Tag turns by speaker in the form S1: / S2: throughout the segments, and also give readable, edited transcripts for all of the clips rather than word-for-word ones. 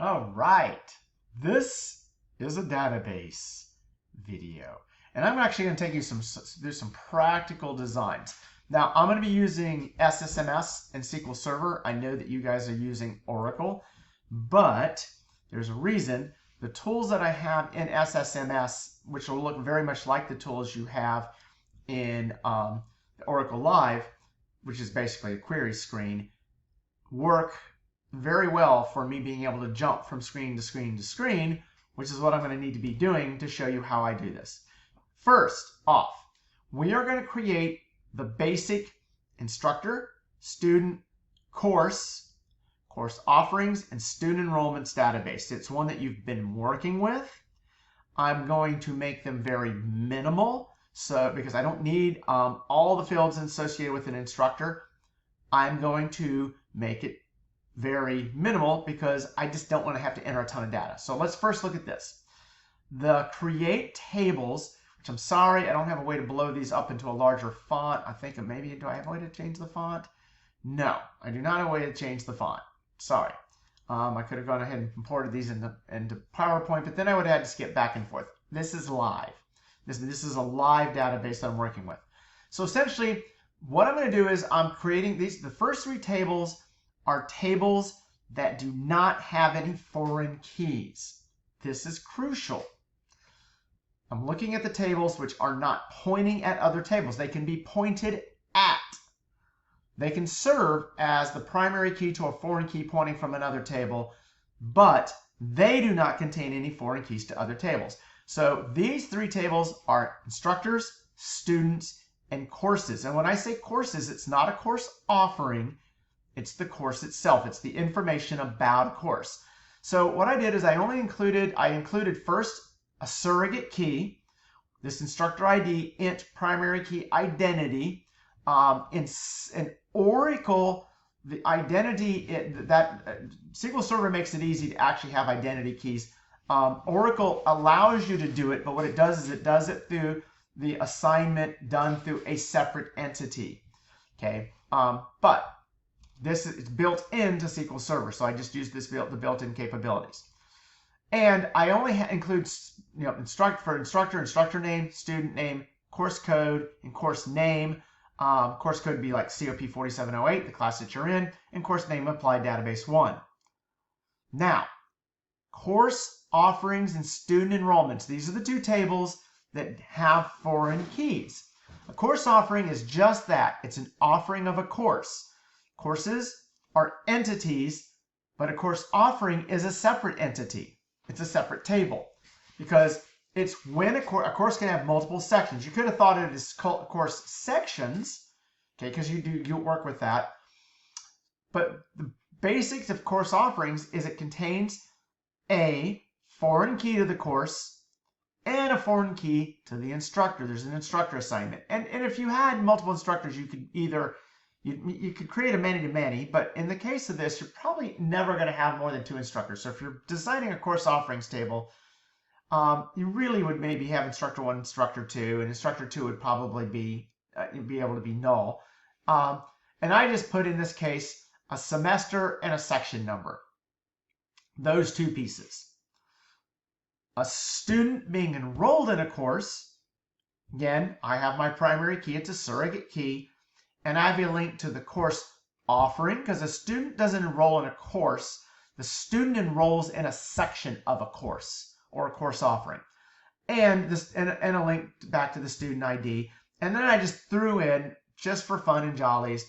S1: All right, this is a database video, and I'm actually going to take you through some practical designs. Now, I'm going to be using SSMS and SQL Server. I know that you guys are using Oracle, but there's a reason. The tools that I have in SSMS, which will look very much like the tools you have in Oracle Live, which is basically a query screen, work very well for me being able to jump from screen to screen to screen, which is what I'm going to need to be doing to show you how I do this. First off, we are going to create the basic instructor, student, course offerings, and student enrollments database. It's one that you've been working with. I'm going to make them very minimal, because I don't need all the fields associated with an instructor. I'm going to make it very minimal because I just don't want to have to enter a ton of data. So let's first look at this. The create tables, which I'm sorry, I don't have a way to blow these up into a larger font. I think maybe, do I have a way to change the font? No, I do not have a way to change the font. Sorry. I could have gone ahead and imported these into PowerPoint, but then I would have had to skip back and forth. This is live. This is a live database that I'm working with. So essentially, what I'm going to do is I'm creating these. The first three tables are tables that do not have any foreign keys. This is crucial. I'm looking at the tables which are not pointing at other tables. They can be pointed at. They can serve as the primary key to a foreign key pointing from another table, but they do not contain any foreign keys to other tables. So these three tables are instructors, students, and courses. And when I say courses, it's not a course offering. It's the course itself. It's the information about a course. So what I did is I included first a surrogate key, this instructor ID, int primary key identity. In Oracle, the identity, SQL Server makes it easy to actually have identity keys. Oracle allows you to do it, but what it does is it does it through the assignment done through a separate entity. Okay, but this is built into SQL Server, so I just use the built-in capabilities. And I only include instructor name, student name, course code, and course name. Course code would be like COP4708, the class that you're in, and course name Applied Database 1. Now, course offerings and student enrollments. These are the two tables that have foreign keys. A course offering is just that. It's an offering of a course. Courses are entities, but a course offering is a separate entity. It's a separate table because it's when a course can have multiple sections. You could have thought of it as course sections, okay, because you work with that. But the basics of course offerings is it contains a foreign key to the course and a foreign key to the instructor. There's an instructor assignment. And if you had multiple instructors, you could either you could create a many-to-many, but in the case of this, you're probably never going to have more than two instructors. So if you're designing a course offerings table, you really would maybe have instructor 1, instructor 2, and instructor 2 would probably be able to be null. And I just put in this case a semester and a section number. Those two pieces. A student being enrolled in a course, again, I have my primary key, it's a surrogate key, and I have a link to the course offering, because a student doesn't enroll in a course, the student enrolls in a section of a course or a course offering. And a link back to the student ID. And then I just threw in, just for fun and jollies,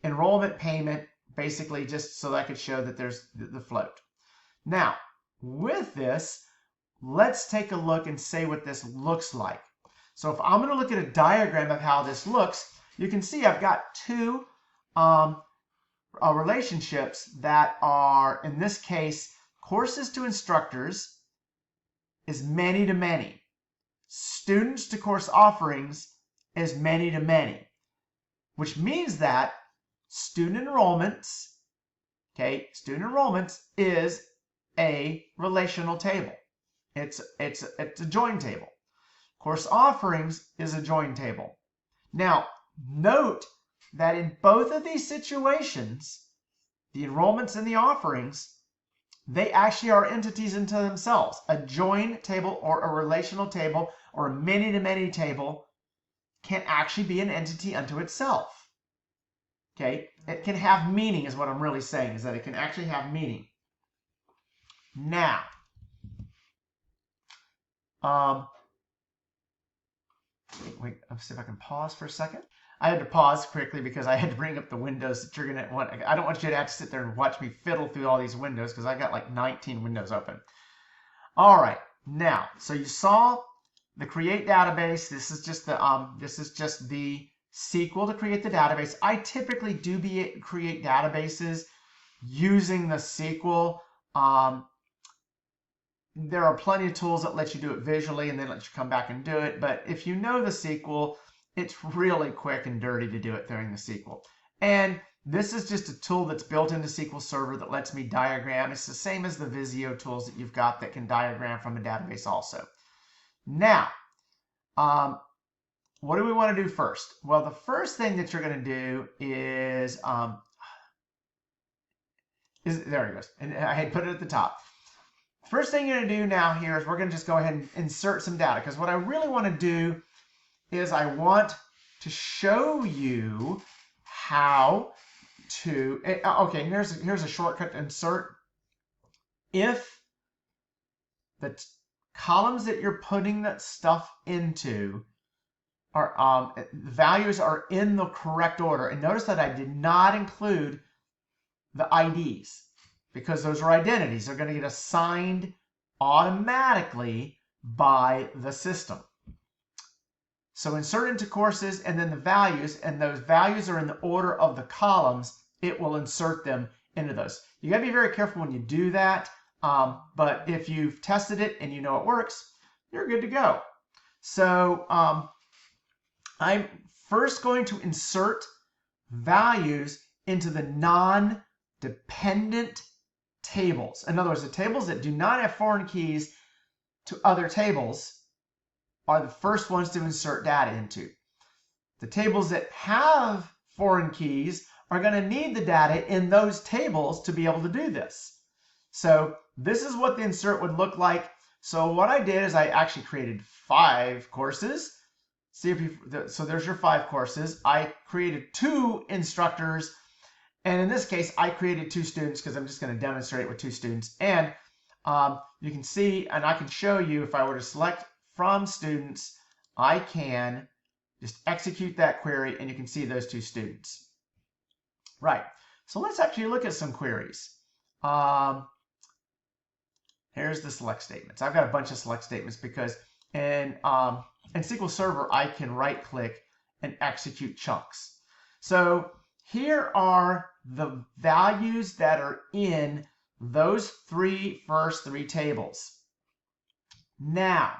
S1: enrollment payment, basically just so that I could show that there's the float. Now, with this, let's take a look and say what this looks like. So if I'm going to look at a diagram of how this looks, you can see I've got two relationships that are, in this case, courses to instructors is many to many. Students to course offerings is many to many, which means that student enrollments, is a relational table. It's a join table. Course offerings is a join table. Now, note that in both of these situations, the enrollments and the offerings, they actually are entities into themselves. A join table or a relational table or a many-to-many table can actually be an entity unto itself. Okay, it can have meaning is what I'm really saying, is that it can actually have meaning. Now, wait, let's see if I can pause for a second. I had to pause quickly because I had to bring up the windows that you're going to want. I don't want you to have to sit there and watch me fiddle through all these windows because I got like 19 windows open. All right, now, so you saw the create database. This is just the SQL to create the database. I typically do create databases using the SQL. There are plenty of tools that let you do it visually and then let you come back and do it. But if you know the SQL, it's really quick and dirty to do it during the SQL. And this is just a tool that's built into SQL Server that lets me diagram. It's the same as the Visio tools that you've got that can diagram from a database also. Now, what do we want to do first? Well, the first thing that you're going to do is there it goes. And I had put it at the top. First thing you're going to do now here is we're going to just go ahead and insert some data, because what I really want to do is I want to show you how to, okay, here's a shortcut to insert. If the columns that you're putting that stuff into are, the values are in the correct order, and notice that I did not include the IDs, because those are identities. They're going to get assigned automatically by the system. So insert into courses and then the values, and those values are in the order of the columns. It will insert them into those. You got to be very careful when you do that, but if you've tested it and you know it works, you're good to go. So I'm first going to insert values into the non-dependent tables. In other words, the tables that do not have foreign keys to other tables are the first ones to insert data into. The tables that have foreign keys are going to need the data in those tables to be able to do this. So this is what the insert would look like. So what I did is I actually created 5 courses. So there's your 5 courses. I created 2 instructors. And in this case, I created 2 students because I'm just going to demonstrate it with 2 students. And you can see, and I can show you, if I were to select from students, I can just execute that query, and you can see those 2 students. Right. So let's actually look at some queries. Here's the select statements. I've got a bunch of select statements because in SQL Server, I can right-click and execute chunks. So here are the values that are in those first three tables. Now,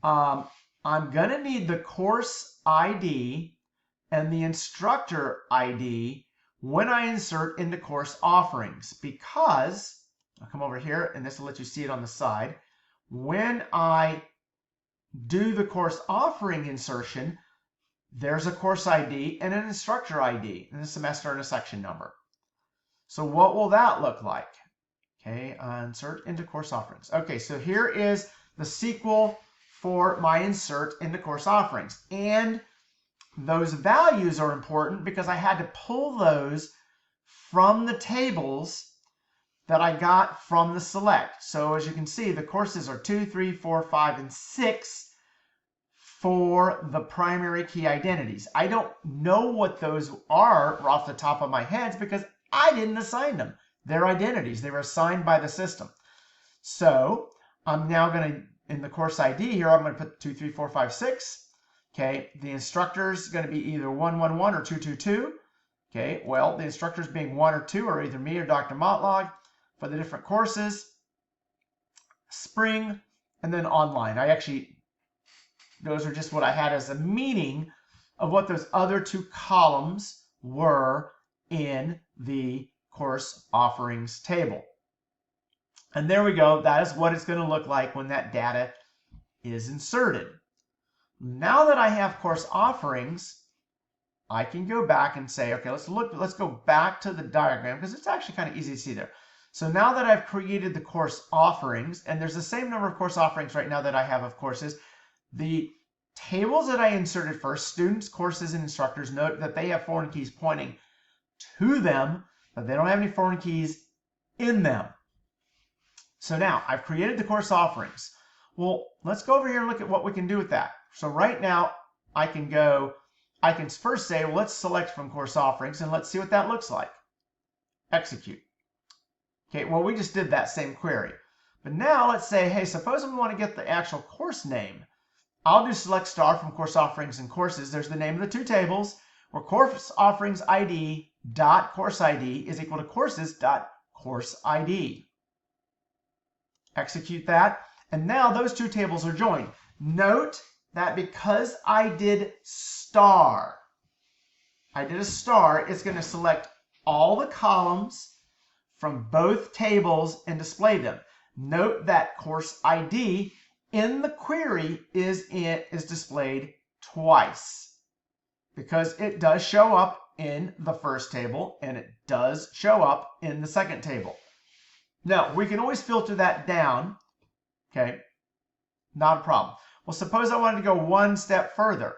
S1: I'm going to need the course ID and the instructor ID when I insert into course offerings, because I'll come over here and this will let you see it on the side. When I do the course offering insertion, there's a course ID and an instructor ID and a semester and a section number. So what will that look like? Okay, insert into course offerings. Okay, so here is the SQL for my insert into course offerings. And those values are important because I had to pull those from the tables that I got from the select. So as you can see, the courses are 2, 3, 4, 5, and 6 for the primary key identities. I don't know what those are off the top of my head because I didn't assign them. They're identities. They were assigned by the system. So I'm now going to, in the course ID here, I'm going to put 2, 3, 4, 5, 6. Okay, the instructor is going to be either 1, 1, 1 or 2, 2, 2. Okay, well, the instructors being 1 or 2 are either me or Dr. Motlog for the different courses. Spring, and then online. Those are just what I had as a meaning of what those other 2 columns were in the course offerings table. And there we go. That is what it's going to look like when that data is inserted. Now that I have course offerings, I can go back and say, okay, let's go back to the diagram because it's actually kind of easy to see there. So now that I've created the course offerings, and there's the same number of course offerings right now that I have of courses, the tables that I inserted first, students, courses, and instructors, note that they have foreign keys pointing to them, but they don't have any foreign keys in them. So now I've created the course offerings. Well, let's go over here and look at what we can do with that. So right now I can first say, well, let's select from course offerings and let's see what that looks like. Execute. Okay, well, we just did that same query. But now let's say, hey, suppose we want to get the actual course name. I'll do select star from course offerings and courses. There's the name of the two tables where course offerings ID dot course ID is equal to courses dot course ID. Execute that. And now those two tables are joined. Note that because I did a star, it's going to select all the columns from both tables and display them. Note that course ID in the query is displayed twice because it does show up in the first table and it does show up in the second table. Now, we can always filter that down, okay? Not a problem. Well, suppose I wanted to go one step further.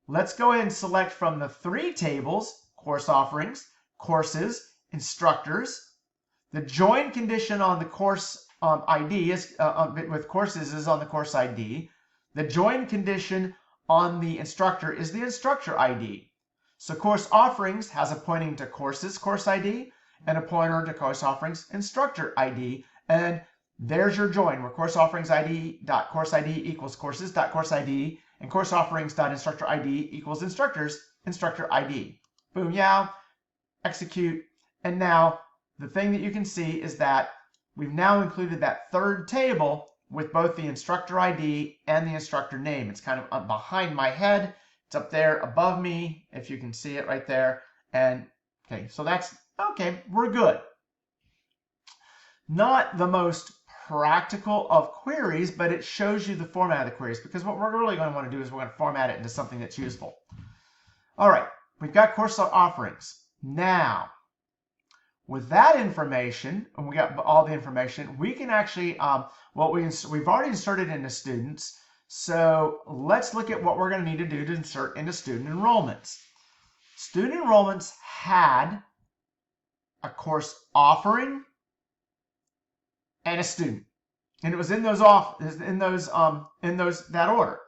S1: Let's go ahead and select from the three tables, course offerings, courses, instructors. The join condition on the course ID is with courses is on the course ID. The join condition on the instructor is the instructor ID. So course offerings has a pointing to courses course ID and a pointer to course offerings instructor ID. And there's your join where course offerings ID dot course ID equals courses dot course ID and course offerings dot instructor ID equals instructors instructor ID. Boom, yeah. Execute. And now the thing that you can see is that we've now included that third table with both the instructor ID and the instructor name. It's kind of behind my head. It's up there above me, if you can see it right there. And okay, so that's okay, we're good. Not the most practical of queries, but it shows you the format of the queries because what we're really going to want to do is we're going to format it into something that's useful. All right, we've got course offerings. Now, with that information, and we got all the information, we can actually, we've already inserted into students. So let's look at what we're going to need to do to insert into student enrollments. Student enrollments had a course offering and a student, and it was in that order: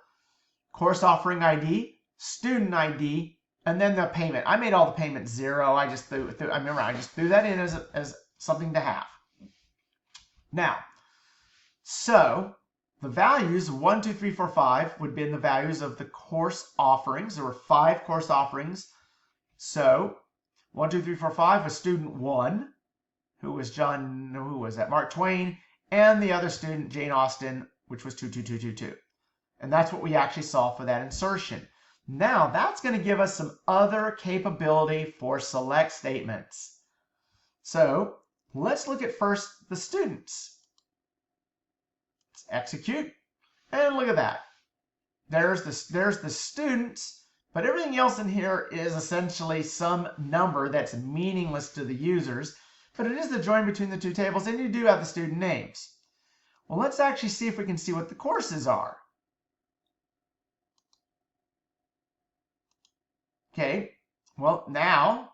S1: course offering ID, student ID, and then the payment. I made all the payments 0. I just threw that in as something to have. Now, so the values 1, 2, 3, 4, 5 would be in the values of the course offerings. There were 5 course offerings. So 1, 2, 3, 4, 5 was student 1, who was Mark Twain, and the other student, Jane Austen, which was 2, 2, 2, 2, 2. And that's what we actually saw for that insertion. Now that's going to give us some other capability for select statements. So let's look at first the students. Let's execute, and look at that. There's the students, but everything else in here is essentially some number that's meaningless to the users, but it is the join between the two tables, and you do have the student names. Well, let's actually see if we can see what the courses are. Okay, well now,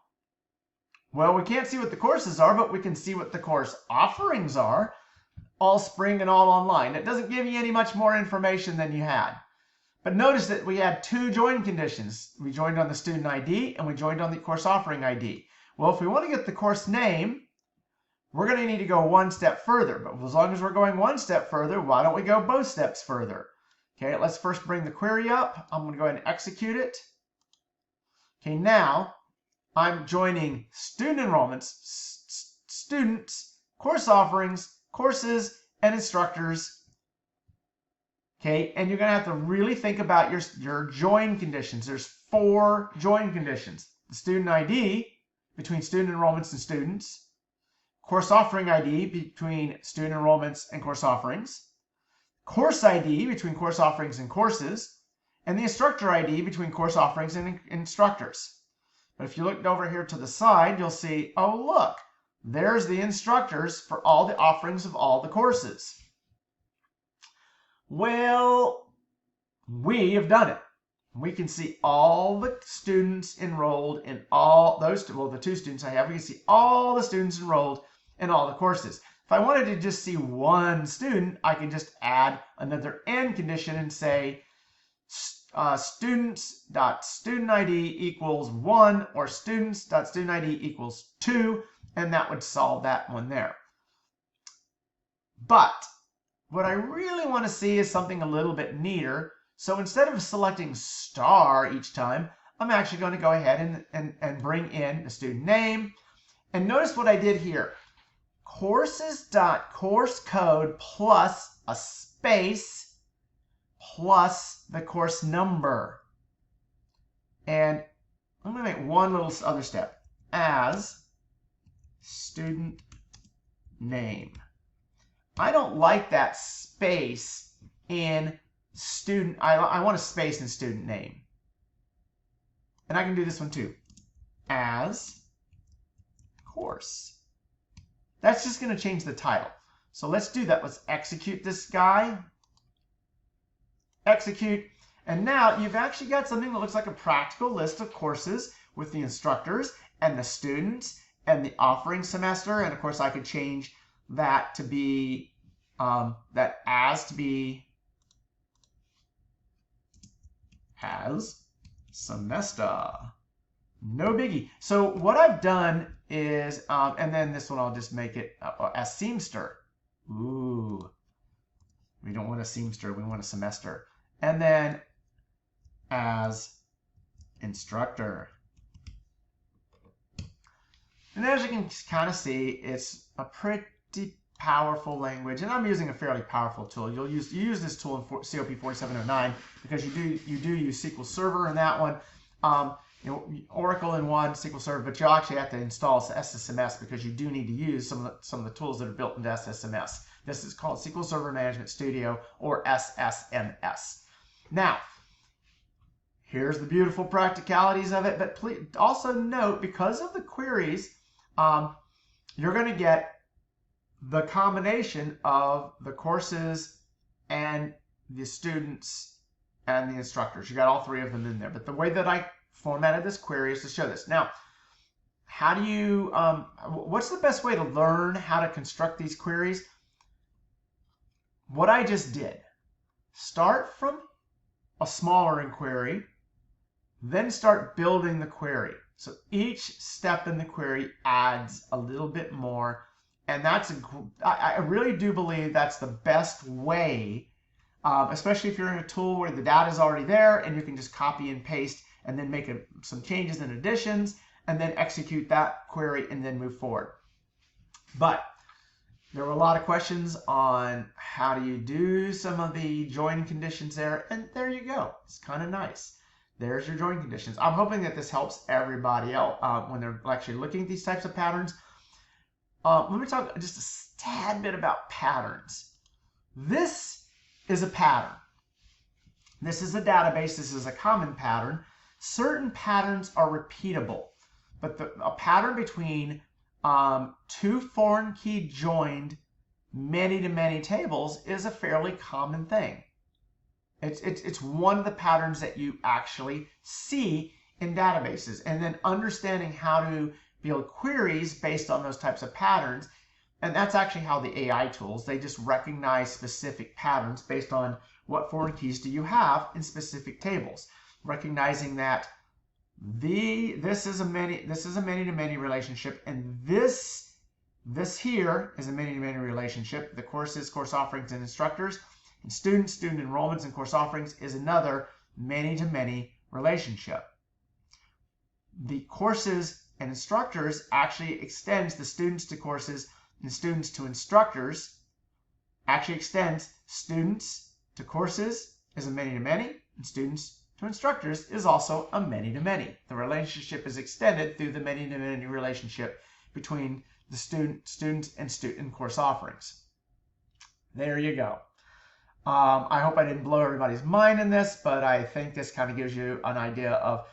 S1: we can't see what the courses are, but we can see what the course offerings are, all spring and all online. It doesn't give you any much more information than you had. But notice that we had 2 join conditions. We joined on the student ID and we joined on the course offering ID. Well, if we want to get the course name, we're going to need to go one step further. But as long as we're going one step further, why don't we go both steps further? Okay, let's first bring the query up. I'm going to go ahead and execute it. Okay, now I'm joining student enrollments, students, course offerings, courses, and instructors. Okay, and you're going to have to really think about your join conditions. There's 4 join conditions. The student ID between student enrollments and students, course offering ID between student enrollments and course offerings, course ID between course offerings and courses, and the instructor ID between course offerings and instructors. But if you look over here to the side, you'll see, oh look, there's the instructors for all the offerings of all the courses. Well, we have done it. We can see all the students enrolled in all those, well, the 2 students I have, we can see all the students enrolled in all the courses. If I wanted to just see one student, I can just add another AND condition and say students.studentID equals 1 or students.studentID equals 2, and that would solve that one there. But what I really want to see is something a little bit neater. So instead of selecting star each time, I'm actually going to go ahead and bring in the student name. And notice what I did here. Courses.course code plus a space plus the course number. And I'm going to make one little other step. As student name. I don't like that space in student. I want a space in student name. And I can do this one too. As course. That's just going to change the title. So let's do that. Let's execute this guy. Execute. And now you've actually got something that looks like a practical list of courses with the instructors and the students and the offering semester. And of course, I could change that to be, as semester. No biggie. So what I've done is, and then this one I'll just make it as Seamster. Ooh, we don't want a Seamster, we want a semester. And then as Instructor. And as you can kind of see, it's a pretty powerful language, and I'm using a fairly powerful tool. You use this tool in COP4708 because you do use SQL Server in that one. Oracle in one, SQL Server, but you'll actually have to install SSMS because you do need to use some of the tools that are built into SSMS. This is called SQL Server Management Studio, or SSMS. Now, here's the beautiful practicalities of it, but please also note, because of the queries, you're going to get the combination of the courses and the students and the instructors. You got all 3 of them in there, but the way that I formatted this query is to show this. Now, how do you, what's the best way to learn how to construct these queries? What I just did, start from a smaller inquiry, then start building the query. So each step in the query adds a little bit more, and I really do believe that's the best way, especially if you're in a tool where the data is already there and you can just copy and paste and then make some changes and additions, and then execute that query and then move forward. But there were a lot of questions on how do you do some of the join conditions there, and there you go. It's kind of nice. There's your join conditions. I'm hoping that this helps everybody else when they're actually looking at these types of patterns. Let me talk just a tad bit about patterns. This is a pattern. This is a database. This is a common pattern. Certain patterns are repeatable, but a pattern between 2 foreign key joined many-to-many tables is a fairly common thing. It's one of the patterns that you actually see in databases, and then understanding how to build queries based on those types of patterns. And that's actually how the AI tools, they just recognize specific patterns based on what foreign keys do you have in specific tables, recognizing that this is a many-to-many relationship, and this here is a many-to-many relationship. The courses, course offerings, and instructors, and student enrollments, and course offerings is another many-to-many relationship. The courses and instructors actually extends the students to courses and students to instructors, actually extends students to courses is a many-to-many, and students to instructors is also a many-to-many. The relationship is extended through the many-to-many relationship between the students and course offerings. There you go. I hope I didn't blow everybody's mind in this, but I think this kind of gives you an idea of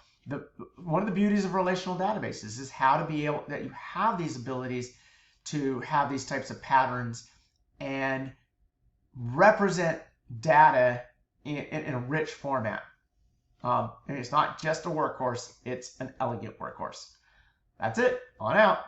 S1: one of the beauties of relational databases is how to be able, that you have these abilities to have these types of patterns and represent data in a rich format. And it's not just a workhorse, it's an elegant workhorse. That's it. On out.